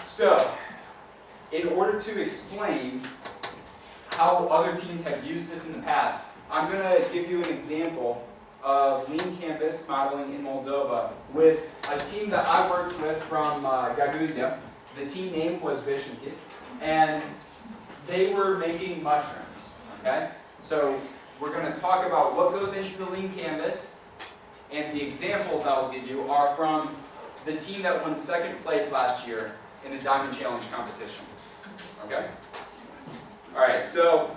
So, in order to explain how other teams have used this in the past, I'm going to give you an example of Lean Canvas modeling in Moldova with a team that I worked with from Gaguzia. The team name was Vishniki, and they were making mushrooms. Okay? So we're going to talk about what goes into the Lean Canvas, and the examples I will give you are from the team that won second place last year in the Diamond Challenge competition. Okay? Alright, so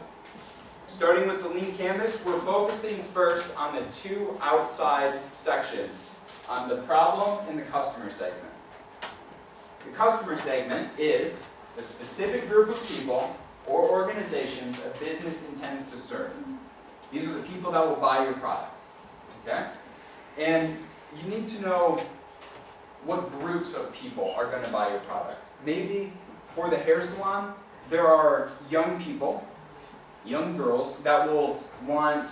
starting with the Lean Canvas, we're focusing first on the two outside sections, on the problem and the customer segment. The customer segment is the specific group of people or organizations a business intends to serve. These are the people that will buy your product. Okay? And you need to know what groups of people are going to buy your product. Maybe for the hair salon, there are young people, young girls, that will want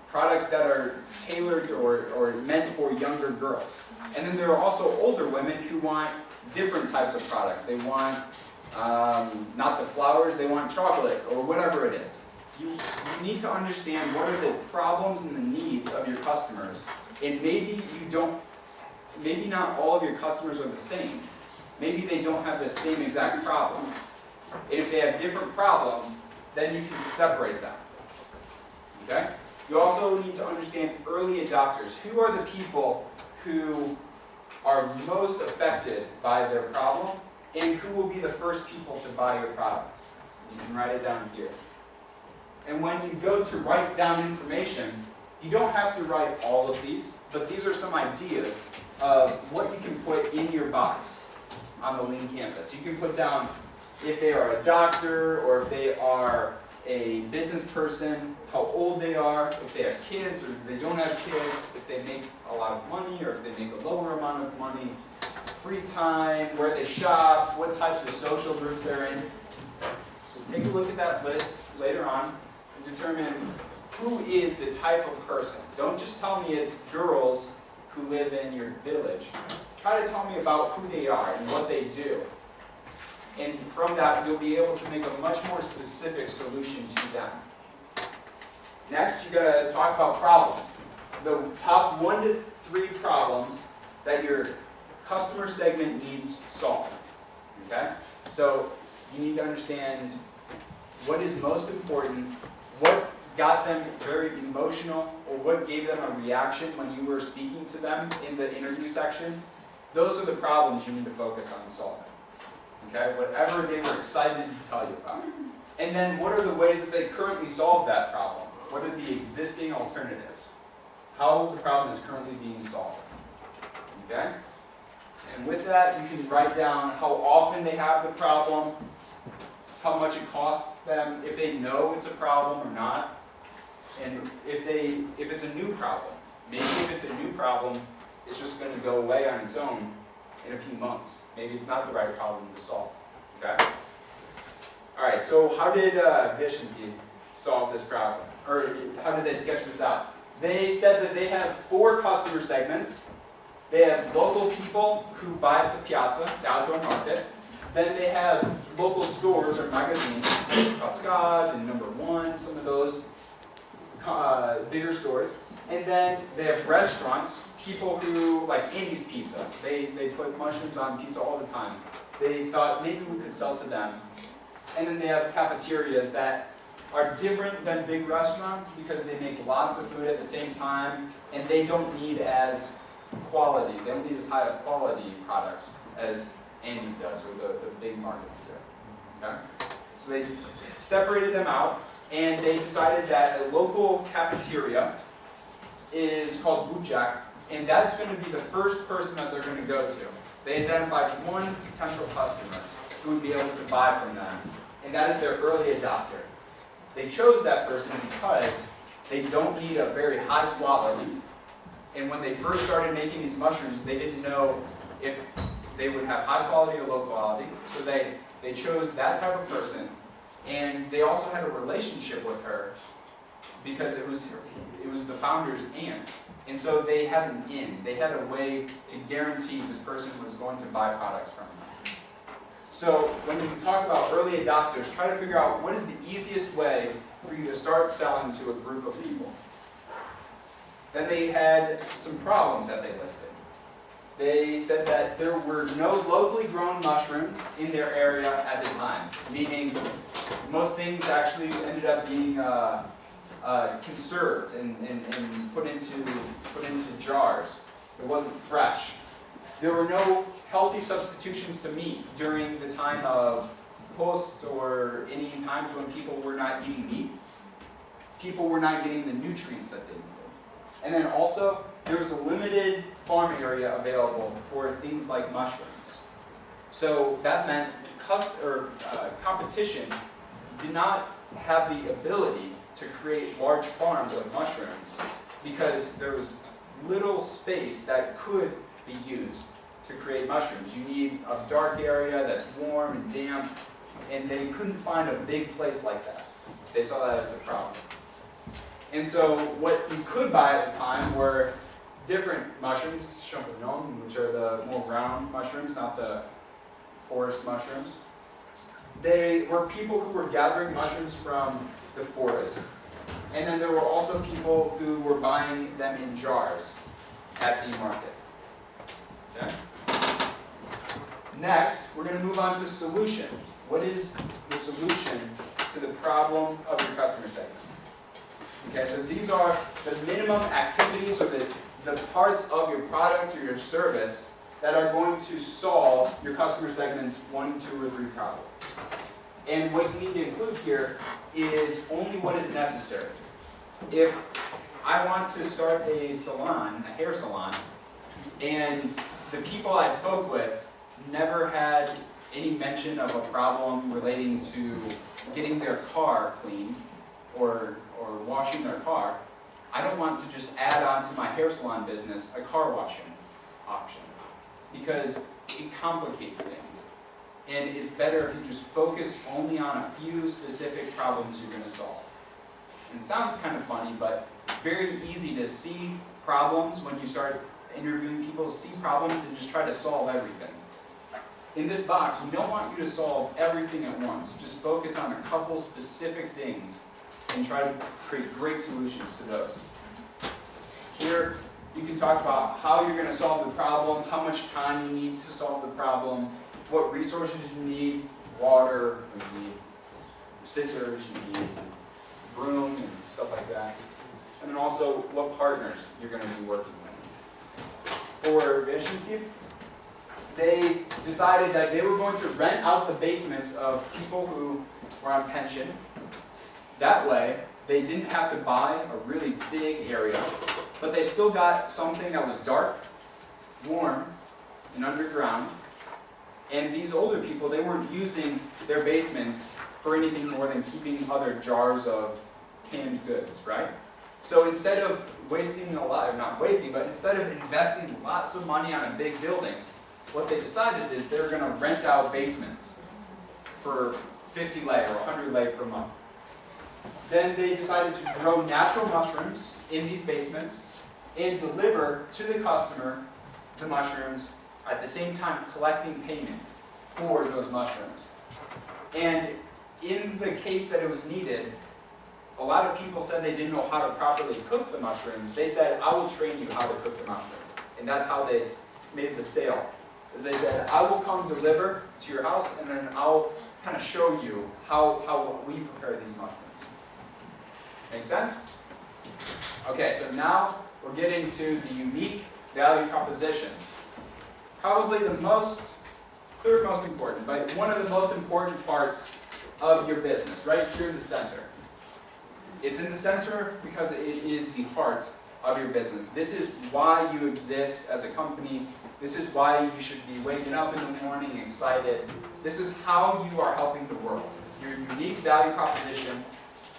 products that are tailored or meant for younger girls. And then there are also older women who want different types of products. They want not the flowers, they want chocolate or whatever it is. You need to understand what are the problems and the needs of your customers. And maybe not all of your customers are the same. Maybe they don't have the same exact problems. And if they have different problems, then you can separate them. Okay? You also need to understand early adopters. Who are the people who are most affected by their problem, and who will be the first people to buy your product? You can write it down here. And when you go to write down information, you don't have to write all of these, but these are some ideas of what you can put in your box on the Lean Canvas. You can put down if they are a doctor, or if they are a business person, how old they are, if they have kids or if they don't have kids, if they make a lot of money or if they make a lower amount of money, free time, where they shop, what types of social groups they're in. So take a look at that list later on and determine who is the type of person. Don't just tell me it's girls who live in your village. Try to tell me about who they are and what they do. And from that, you'll be able to make a much more specific solution to them. Next, you've got to talk about problems. The top 1 to 3 problems that your customer segment needs solved. Okay? So you need to understand what is most important, what got them very emotional, or what gave them a reaction when you were speaking to them in the interview section. Those are the problems you need to focus on solving. Okay? Whatever they were excited to tell you about. And then what are the ways that they currently solve that problem? What are the existing alternatives? How the problem is currently being solved. Okay? And with that, you can write down how often they have the problem, how much it costs them, if they know it's a problem or not, and if it's a new problem. Maybe if it's a new problem, it's just going to go away on its own in a few months. Maybe it's not the right problem to solve. Okay? Alright, so how did Vishniki solve this problem? Or how did they sketch this out? They said that they have 4 customer segments. They have local people who buy at the piazza, the outdoor market. Then they have local stores or magazines, Cascade and Number One, some of those bigger stores. And then they have restaurants, people who, like Andy's Pizza. They put mushrooms on pizza all the time. They thought maybe we could sell to them. And then they have cafeterias that are different than big restaurants because they make lots of food at the same time, and they don't need as quality. They don't need as high of quality products as Andy's does, or the big markets do. Okay? So they separated them out, and they decided that a local cafeteria is called Bujak, and that's going to be the first person that they're going to go to. They identified one potential customer who would be able to buy from them, and that is their early adopter. They chose that person because they don't need a very high quality, and when they first started making these mushrooms, they didn't know if they would have high quality or low quality, so they chose that type of person, and they also had a relationship with her because it was the founder's aunt, and so they had an in. They had a way to guarantee this person was going to buy products from them. So when you talk about early adopters, try to figure out what is the easiest way for you to start selling to a group of people. Then they had some problems that they listed. They said that there were no locally grown mushrooms in their area at the time, meaning most things actually ended up being conserved and put into jars. It wasn't fresh. There were no healthy substitutions to meat during the time of post or any times when people were not eating meat. People were not getting the nutrients that they needed. And then also, there was a limited farm area available for things like mushrooms. So that meant competition did not have the ability to create large farms of mushrooms because there was little space that could be used to create mushrooms. You need a dark area that's warm and damp, and they couldn't find a big place like that. They saw that as a problem. And so what you could buy at the time were different mushrooms, champignons, which are the more round mushrooms, not the forest mushrooms. They were people who were gathering mushrooms from the forest, and then there were also people who were buying them in jars at the market. Okay? Next, we're going to move on to solution. What is the solution to the problem of your customer segment? Okay, so these are the minimum activities or the parts of your product or your service that are going to solve your customer segment's 1, 2, or 3 problem. And what you need to include here is only what is necessary. If I want to start a salon, a hair salon, and the people I spoke with never had any mention of a problem relating to getting their car cleaned or washing their car, I don't want to just add on to my hair salon business a car washing option because it complicates things. And it's better if you just focus only on a few specific problems you're going to solve. And it sounds kind of funny, but it's very easy to see problems when you start interviewing people, see problems and just try to solve everything. In this box, we don't want you to solve everything at once. Just focus on a couple specific things and try to create great solutions to those. Here, you can talk about how you're going to solve the problem, how much time you need to solve the problem, what resources you need, water, you need scissors, you need broom, and stuff like that. And then also what partners you're going to be working with. For Vision Cube, they decided that they were going to rent out the basements of people who were on pension. That way, they didn't have to buy a really big area, but they still got something that was dark, warm, and underground. And these older people, they weren't using their basements for anything more than keeping other jars of canned goods, right? So instead of wasting instead of investing lots of money on a big building, what they decided is they were going to rent out basements for 50 lei or 100 lei per month. Then they decided to grow natural mushrooms in these basements and deliver to the customer the mushrooms at the same time collecting payment for those mushrooms. And in the case that it was needed, a lot of people said they didn't know how to properly cook the mushrooms. They said, I will train you how to cook the mushroom. And that's how they made the sale. Is they said, I will come deliver to your house and then I'll kind of show you how we prepare these mushrooms. Make sense? Okay, so now we're getting to the unique value proposition. Probably the third most important, but one of the most important parts of your business, right here in the center. It's in the center because it is the heart of your business. This is why you exist as a company. This is why you should be waking up in the morning excited. This is how you are helping the world. Your unique value proposition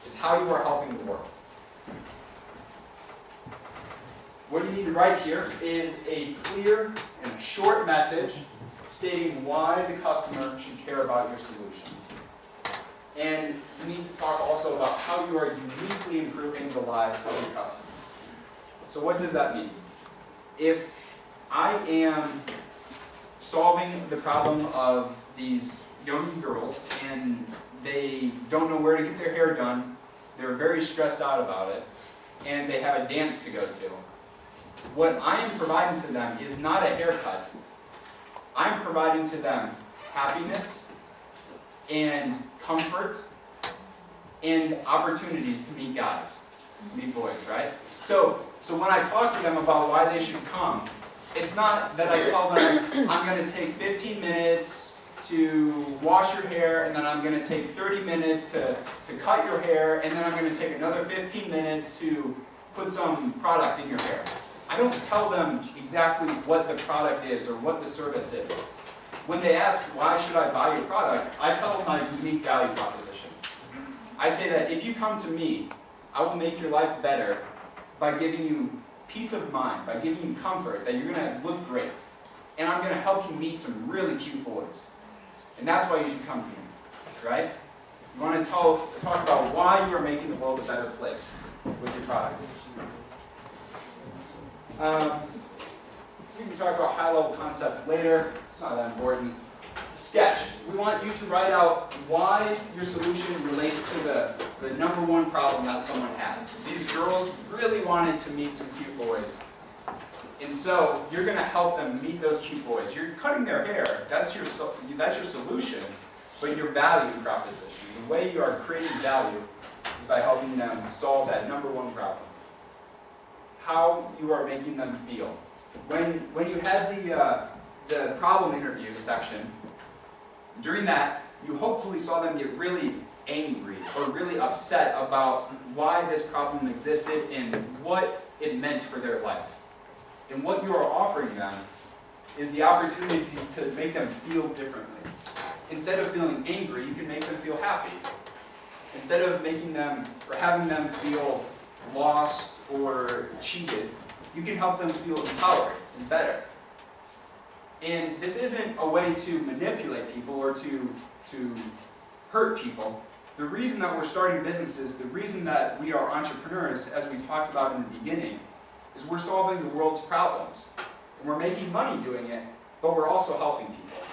is how you are helping the world. What you need to write here is a clear and short message stating why the customer should care about your solution. And you need to talk also about how you are uniquely improving the lives of your customers. So what does that mean? If I am solving the problem of these young girls, and they don't know where to get their hair done. They're very stressed out about it, and they have a dance to go to. What I am providing to them is not a haircut. I'm providing to them happiness and comfort and opportunities to meet guys, to meet boys, right? So when I talk to them about why they should come, it's not that I tell them, I'm going to take 15 minutes to wash your hair, and then I'm going to take 30 minutes to cut your hair, and then I'm going to take another 15 minutes to put some product in your hair. I don't tell them exactly what the product is or what the service is. When they ask, why should I buy your product, I tell them my unique value proposition. I say that if you come to me, I will make your life better by giving you peace of mind, by giving you comfort, that you're going to look great. And I'm going to help you meet some really cute boys. And that's why you should come to me, right? You want to talk about why you are making the world a better place with your product. We can talk about high-level concepts later. It's not that important. Sketch. We want you to write out why your solution relates to the number one problem that someone has. These girls really wanted to meet some cute boys. And so you're going to help them meet those cute boys. You're cutting their hair. That's your solution. But your value proposition, the way you are creating value, is by helping them solve that number one problem. How you are making them feel. When you had the problem interview section, during that, you hopefully saw them get really angry or really upset about why this problem existed and what it meant for their life. And what you are offering them is the opportunity to make them feel differently. Instead of feeling angry, you can make them feel happy. Instead of making them or having them feel lost or cheated, you can help them feel empowered and better. And this isn't a way to manipulate people or to hurt people. The reason that we're starting businesses, the reason that we are entrepreneurs, as we talked about in the beginning, is we're solving the world's problems. And we're making money doing it, but we're also helping people.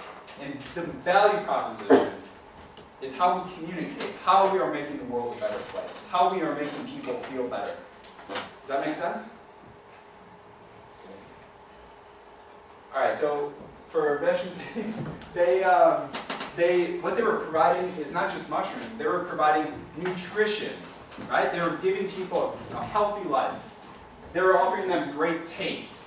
And the value proposition is how we communicate, how we are making the world a better place, how we are making people feel better. Does that make sense? All right, so for Vegan, what they were providing is not just mushrooms, they were providing nutrition, right? They were giving people a healthy life. They were offering them great taste,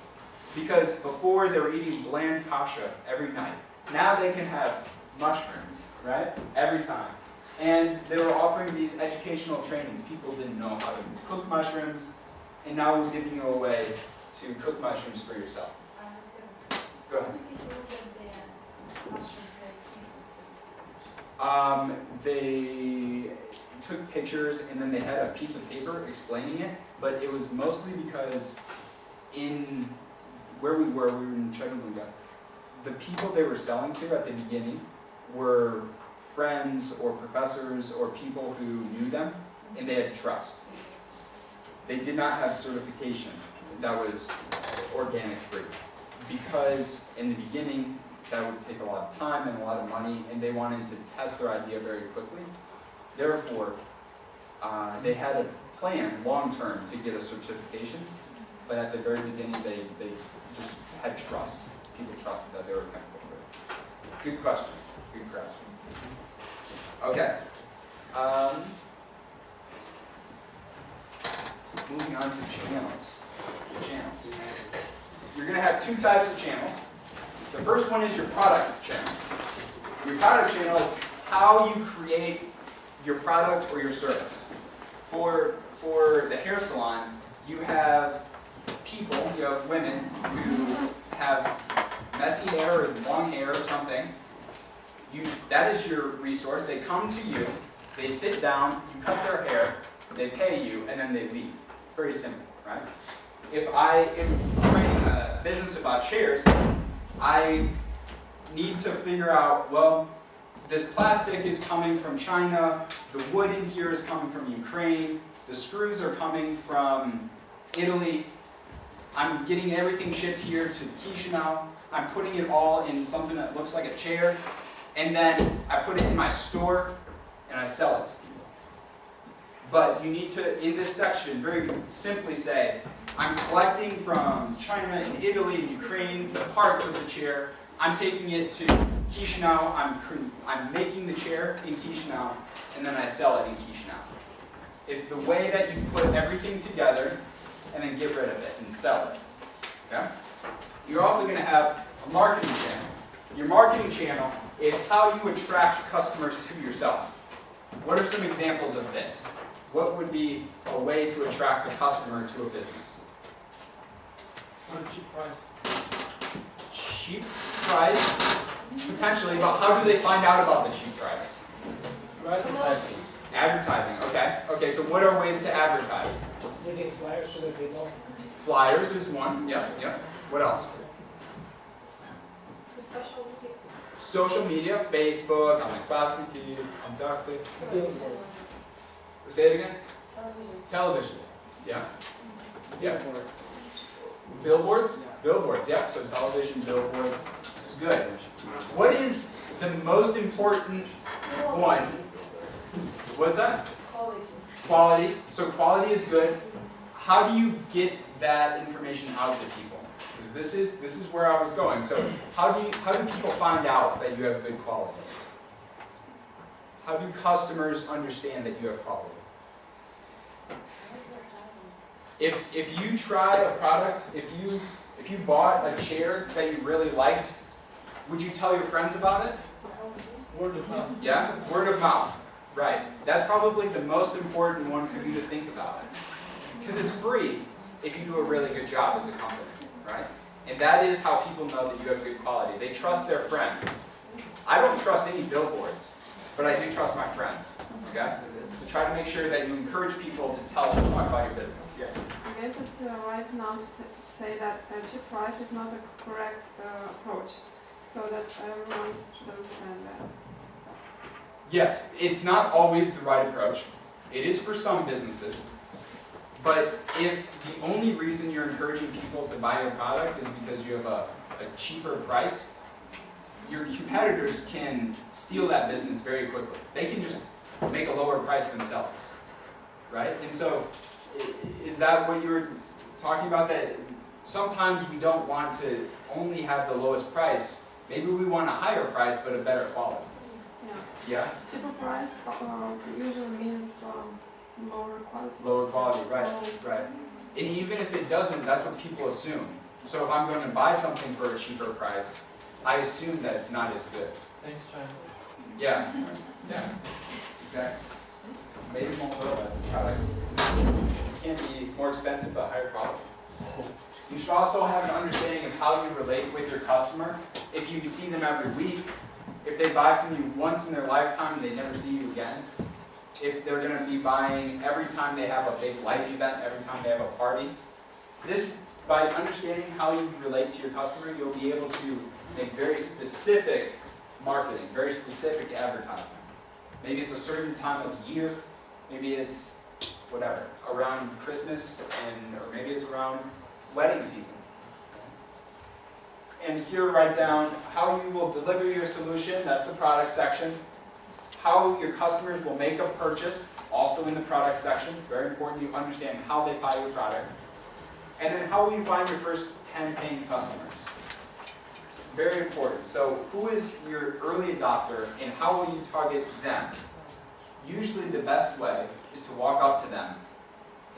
because before they were eating bland kasha every night. Now they can have mushrooms, right? Every time. And they were offering these educational trainings. People didn't know how to cook mushrooms, and now we're giving you a way to cook mushrooms for yourself. Go ahead. They took pictures and then they had a piece of paper explaining it, but it was mostly because in where we were in Chattanooga, the people they were selling to at the beginning were friends or professors or people who knew them, and they had trust. They did not have certification that was organic free, because in the beginning that would take a lot of time and a lot of money, and they wanted to test their idea very quickly. Therefore, they had a plan long-term to get a certification, but at the very beginning they just had trust. People trusted that they were technical for it. Good question. Good question. Okay. Moving on to channels. You're going to have two types of channels. The first one is your product channel. Your product channel is how you create your product or your service. For the hair salon, you have people, you have women who have messy hair or long hair or something. That is your resource. They come to you, they sit down, you cut their hair, they pay you, and then they leave. It's very simple, right? If I am training a business about chairs, I need to figure out, well, this plastic is coming from China, the wood in here is coming from Ukraine, the screws are coming from Italy, I'm getting everything shipped here to Chisinau. I'm putting it all in something that looks like a chair, and then I put it in my store, and I sell it to people. But you need to, in this section, very simply say, I'm collecting from China and Italy and Ukraine the parts of the chair. I'm taking it to Chisinau. I'm making the chair in Chisinau, and then I sell it in Chisinau. It's the way that you put everything together and then get rid of it and sell it. Okay? You're also going to have a marketing channel. Your marketing channel is how you attract customers to yourself. What are some examples of this? What would be a way to attract a customer to a business? Cheap price. Cheap price, potentially, but how do they find out about the cheap price? Advertising. Advertising, okay. Okay, so what are ways to advertise? Giving flyers so that they know. Flyers is one, yep. What else? Social media. Social media, Facebook, I'm like Classmative, I'm Doctor. Billboard. Say it again? Television. Television, yeah. Yeah. Billboard. Billboards? Yeah. Billboards, yeah. So television, billboards, this is good. What is the most important one? What's that? Quality. Quality. So quality is good. How do you get that information out to people? Because this is where I was going. So how do people find out that you have good quality? How do customers understand that you have quality? If you try a product, if you bought a chair that you really liked, would you tell your friends about it? Word of mouth. Yeah, word of mouth. Right. That's probably the most important one for you to think about. Because it's free if you do a really good job as a company, right? And that is how people know that you have good quality. They trust their friends. I don't trust any billboards, but I do trust my friends. Okay? So try to make sure that you encourage people to talk about your business. Yeah. I guess it's right now to say that cheap price is not a correct approach, so that everyone should understand that. Yes, it's not always the right approach. It is for some businesses. But if the only reason you're encouraging people to buy your product is because you have a cheaper price, your competitors can steal that business very quickly. They can just make a lower price themselves, right? And so, is that what you're talking about? That sometimes we don't want to only have the lowest price. Maybe we want a higher price but a better quality. Yeah. Yeah? Cheaper price usually means lower quality. Lower quality, right, So- right. And even if it doesn't, that's what people assume. So if I'm going to buy something for a cheaper price, I assume that it's not as good. Thanks, China. Yeah, yeah, exactly. Made in Moldova products can be more expensive but higher quality. You should also have an understanding of how you relate with your customer. If you see them every week, if they buy from you once in their lifetime and they never see you again, if they're going to be buying every time they have a big life event, every time they have a party. By understanding how you relate to your customer, you'll be able to make very specific marketing, very specific advertising. Maybe it's a certain time of year, maybe it's whatever, around Christmas, or maybe it's around wedding season. And here write down how you will deliver your solution, that's the product section. How your customers will make a purchase, also in the product section. Very important you understand how they buy your product. And then how will you find your first 10 paying customers? Very important. So who is your early adopter and how will you target them? Usually the best way is to walk up to them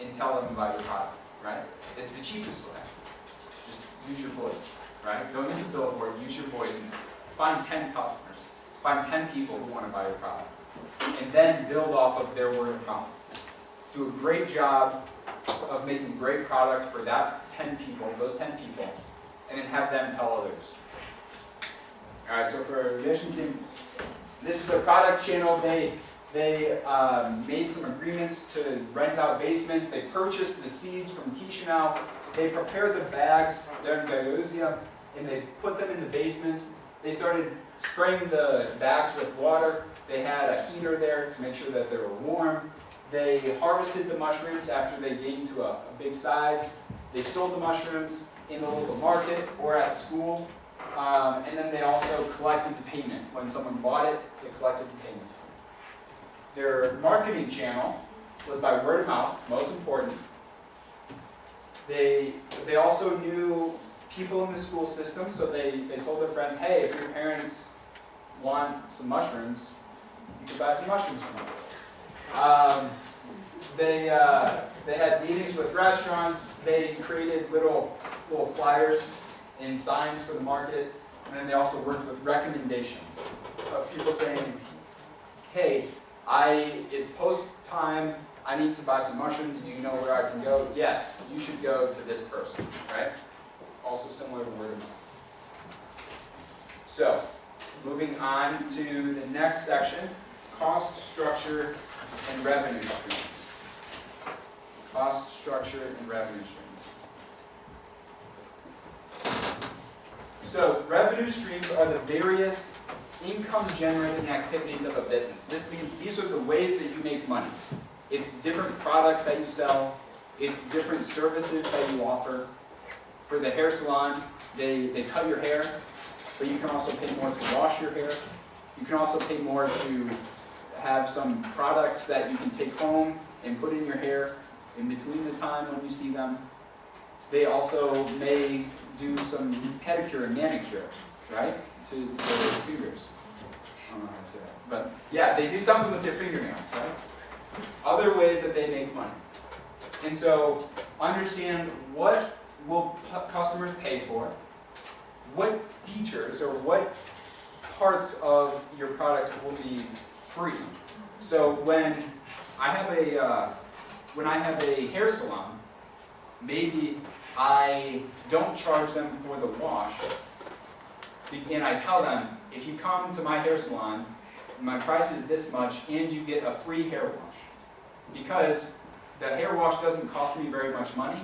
and tell them about your product, right? It's the cheapest way. Just use your voice, right? Don't use a billboard, use your voice and find 10 customers. Find 10 people who want to buy your product. And then build off of their word of mouth. Do a great job of making great products for that 10 people, those 10 people, and then have them tell others. Alright, so for Mission Team, this is the product channel. They made some agreements to rent out basements. They purchased the seeds from Chisinau. They prepared the bags there in Gayuzia, and they put them in the basements. They started spraying the bags with water. They had a heater there to make sure that they were warm. They harvested the mushrooms after they gained to a big size. They sold the mushrooms in the local market or at school. And then they also collected the payment. When someone bought it, they collected the payment. Their marketing channel was by word of mouth, most important. They also knew people in the school system, so they told their friends, hey, if your parents want some mushrooms, you can buy some mushrooms from us. They had meetings with restaurants. They created little flyers and signs for the market, and then they also worked with recommendations of people saying, hey, it's post time, I need to buy some mushrooms, do you know where I can go? Yes, you should go to this person, right? Also similar to word of mouth. So, moving on to the next section, cost structure and revenue streams. Cost structure and revenue streams. So, revenue streams are the various income-generating activities of a business. This means these are the ways that you make money. It's different products that you sell. It's different services that you offer. For the hair salon, they cut your hair, but you can also pay more to wash your hair. You can also pay more to have some products that you can take home and put in your hair in between the time when you see them. They also may do some pedicure and manicure, right? To their fingers. I don't know how to say that. But yeah, they do something with their fingernails, right? Other ways that they make money. And so understand what will customers pay for, what features or what parts of your product will be free. So when I have a hair salon, maybe I don't charge them for the wash, and I tell them, if you come to my hair salon, my price is this much, and you get a free hair wash. Because the hair wash doesn't cost me very much money,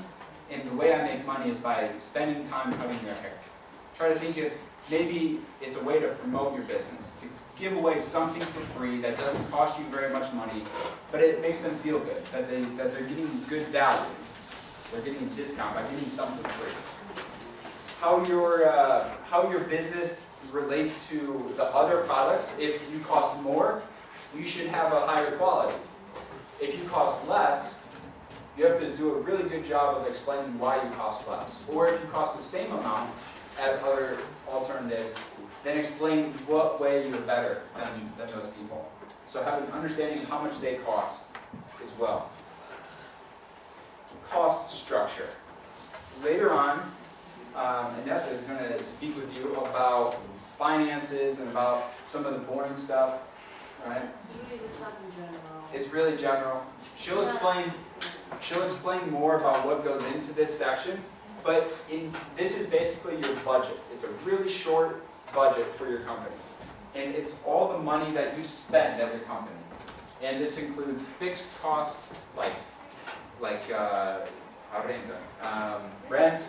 and the way I make money is by spending time cutting their hair. Try to think if maybe it's a way to promote your business, to give away something for free that doesn't cost you very much money, but it makes them feel good, that they're getting good value. They're getting a discount by getting something free. How your business relates to the other products. If you cost more, you should have a higher quality. If you cost less, you have to do a really good job of explaining why you cost less. Or if you cost the same amount as other alternatives, then explain what way you're better than those people. So have an understanding of how much they cost as well. Cost structure. Later on, Inessa is going to speak with you about finances and about some of the boring stuff, right? It's really general. She'll explain more about what goes into this section, but this is basically your budget. It's a really short budget for your company. And it's all the money that you spend as a company. And this includes fixed costs like rent. Rent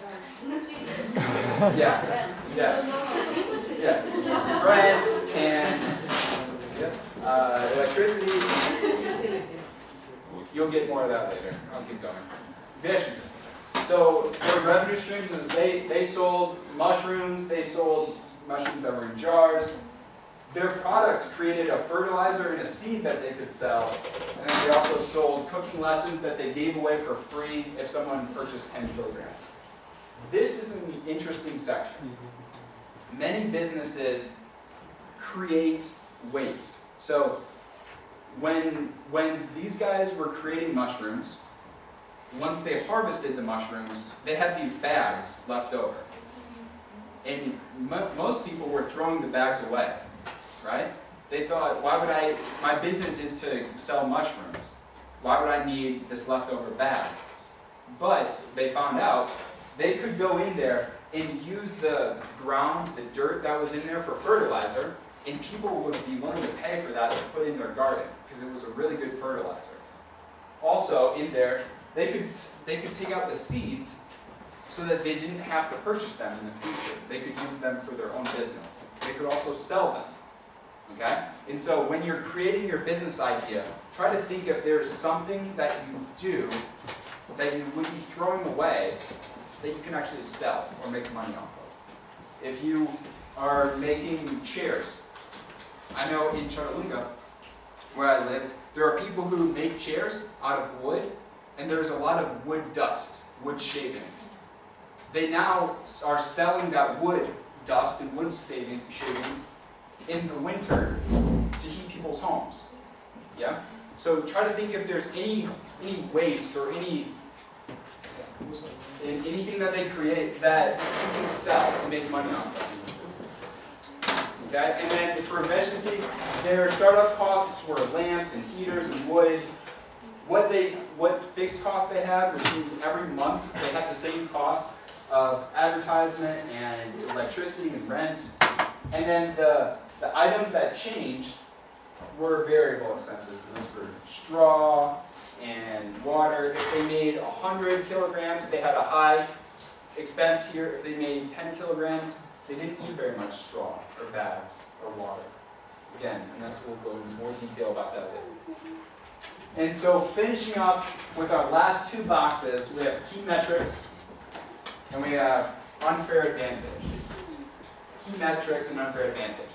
and electricity. You'll get more of that later. I'll keep going. Vision. So their revenue streams is they sold mushrooms. They sold mushrooms that were in jars. Their products created a fertilizer and a seed that they could sell. And then they also sold cooking lessons that they gave away for free if someone purchased 10 kilograms. This is an interesting section. Many businesses create waste. So when these guys were creating mushrooms, once they harvested the mushrooms, they had these bags left over. And most people were throwing the bags away. Right? They thought, my business is to sell mushrooms. Why would I need this leftover bag? But they found out they could go in there and use the ground, the dirt that was in there for fertilizer, and people would be willing to pay for that to put in their garden, because it was a really good fertilizer. Also, in there, they could take out the seeds so that they didn't have to purchase them in the future. They could use them for their own business. They could also sell them. Okay? And so when you're creating your business idea, try to think if there's something that you do that you would be throwing away that you can actually sell or make money off of. if you are making chairs. I know in Chattanooga, where I live, there are people who make chairs out of wood, and there's a lot of wood dust, wood shavings. They now are selling that wood dust and wood shavings in the winter to heat people's homes. Yeah? So try to think if there's any waste or anything that they create that you can sell and make money off of. Okay? And then for Meshiki, their startup costs were lamps and heaters and wood. What fixed costs they had, which means every month they had the same cost of advertisement and electricity and rent. And then the items that changed were variable expenses. Those were straw and water. If they made 100 kilograms, they had a high expense here. If they made 10 kilograms, they didn't eat very much straw or bags or water. Again, and that's we'll go into more detail about that later. And so finishing up with our last two boxes, we have key metrics and we have unfair advantage. Key metrics and unfair advantage.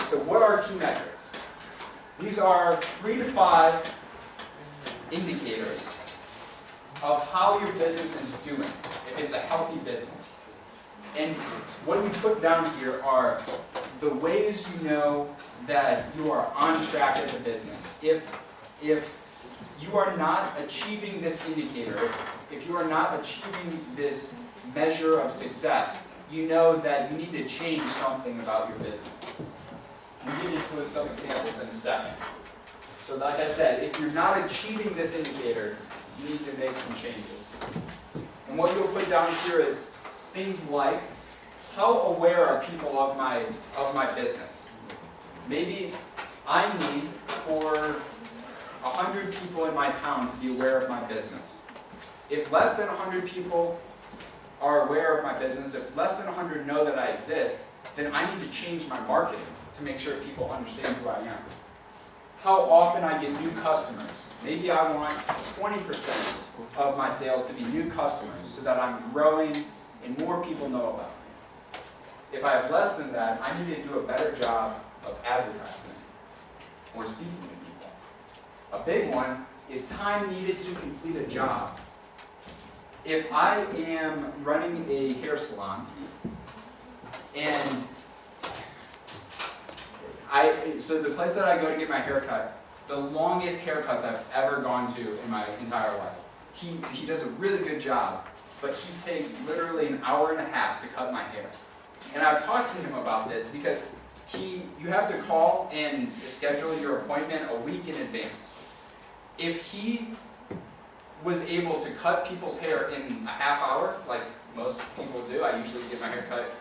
So what are key metrics? These are 3 to 5 indicators of how your business is doing, if it's a healthy business. And what we put down here are the ways you know that you are on track as a business. If you are not achieving this indicator, if you are not achieving this measure of success, you know that you need to change something about your business. We'll get into some examples in a second. So like I said, if you're not achieving this indicator, you need to make some changes. And what you'll put down here is things like, how aware are people of my business? Maybe I need for 100 people in my town to be aware of my business. If less than 100 people are aware of my business, if less than 100 know that I exist, then I need to change my marketing to make sure people understand who I am. How often I get new customers. Maybe I want 20% of my sales to be new customers so that I'm growing and more people know about me. If I have less than that, I need to do a better job of advertising or speaking to people. A big one is time needed to complete a job. If I am running a hair salon and so the place that I go to get my hair cut, the longest haircuts I've ever gone to in my entire life. He does a really good job, but he takes literally an hour and a half to cut my hair. And I've talked to him about this because you have to call and schedule your appointment a week in advance. If he was able to cut people's hair in a half hour, like most people do, I usually get my hair cut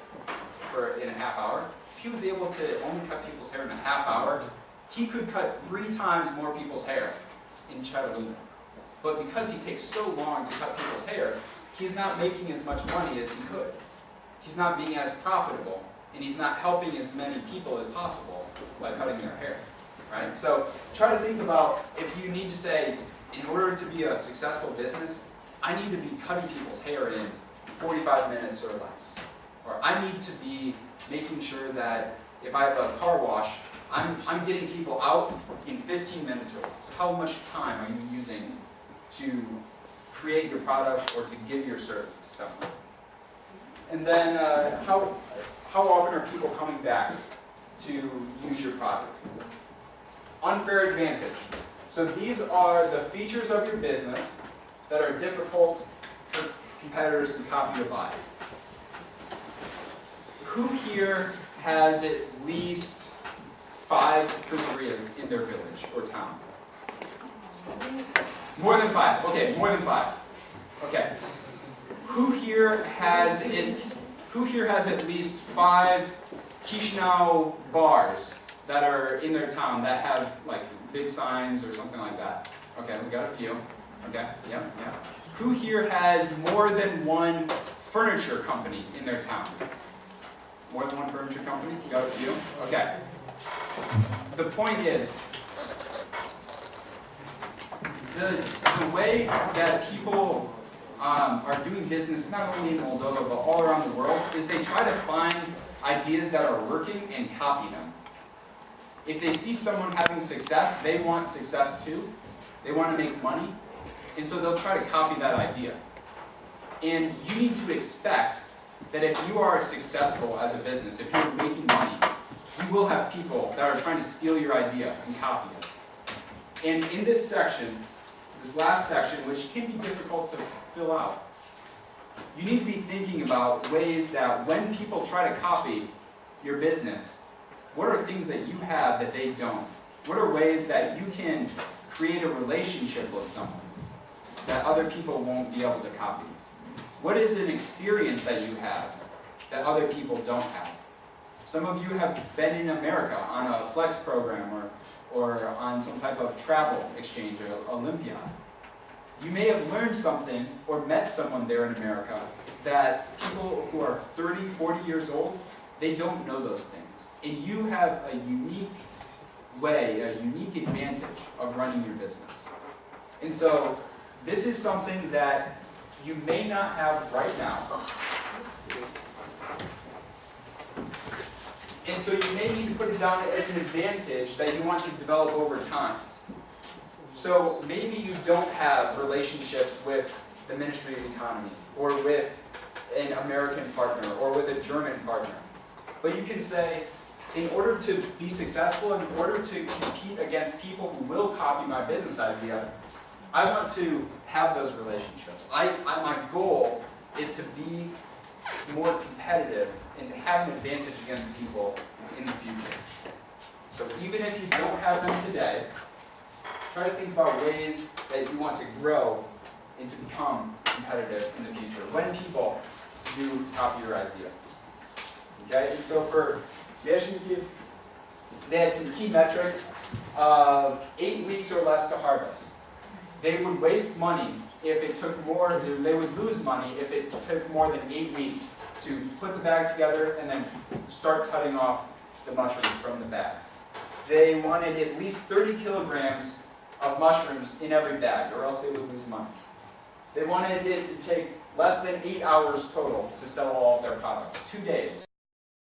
in a half hour. If he was able to only cut people's hair in a half hour, he could cut 3 times more people's hair in Chattanooga. But because he takes so long to cut people's hair, he's not making as much money as he could. He's not being as profitable, and he's not helping as many people as possible by cutting their hair, right? So try to think about if you need to say, in order to be a successful business, I need to be cutting people's hair in 45 minutes or less. Or I need to be making sure that if I have a car wash, I'm getting people out in 15 minutes or less. How much time are you using to create your product or to give your service to someone? And then how often are people coming back to use your product? Unfair advantage. So these are the features of your business that are difficult for competitors to copy or buy. Who here has at least 5 pizzerias in their village or town? More than 5. Okay, more than 5. Okay. Who here has at least 5 Chisinau bars that are in their town that have like big signs or something like that? Okay, we got a few. Okay, yeah. Who here has more than one furniture company in their town? More than one furniture company? You got a few? Okay. The point is, the way that people are doing business, not only in Moldova, but all around the world, is they try to find ideas that are working and copy them. If they see someone having success, they want success too. They want to make money, and so they'll try to copy that idea. And you need to expect that if you are successful as a business, if you're making money, you will have people that are trying to steal your idea and copy it. And in this section, this last section, which can be difficult to fill out, you need to be thinking about ways that when people try to copy your business, what are things that you have that they don't? What are ways that you can create a relationship with someone that other people won't be able to copy? What is an experience that you have that other people don't have? Some of you have been in America on a flex program or on some type of travel exchange or Olympiad. You may have learned something or met someone there in America that people who are 30, 40 years old, they don't know those things. And you have a unique way, a unique advantage of running your business. And so this is something that you may not have right now. And so you may need to put it down as an advantage that you want to develop over time. So maybe you don't have relationships with the Ministry of Economy, or with an American partner, or with a German partner. But you can say, in order to be successful, in order to compete against people who will copy my business idea, I want to have those relationships. My goal is to be more competitive and to have an advantage against people in the future. So even if you don't have them today, try to think about ways that you want to grow and to become competitive in the future when people do copy your idea. Okay, and so for Yeshinkiv, they had some key metrics of 8 weeks or less to harvest. They would waste money if it took more, they would lose money if it took more than 8 weeks to put the bag together and then start cutting off the mushrooms from the bag. They wanted at least 30 kilograms of mushrooms in every bag, or else they would lose money. They wanted it to take less than 8 hours total to sell all of their products, 2 days.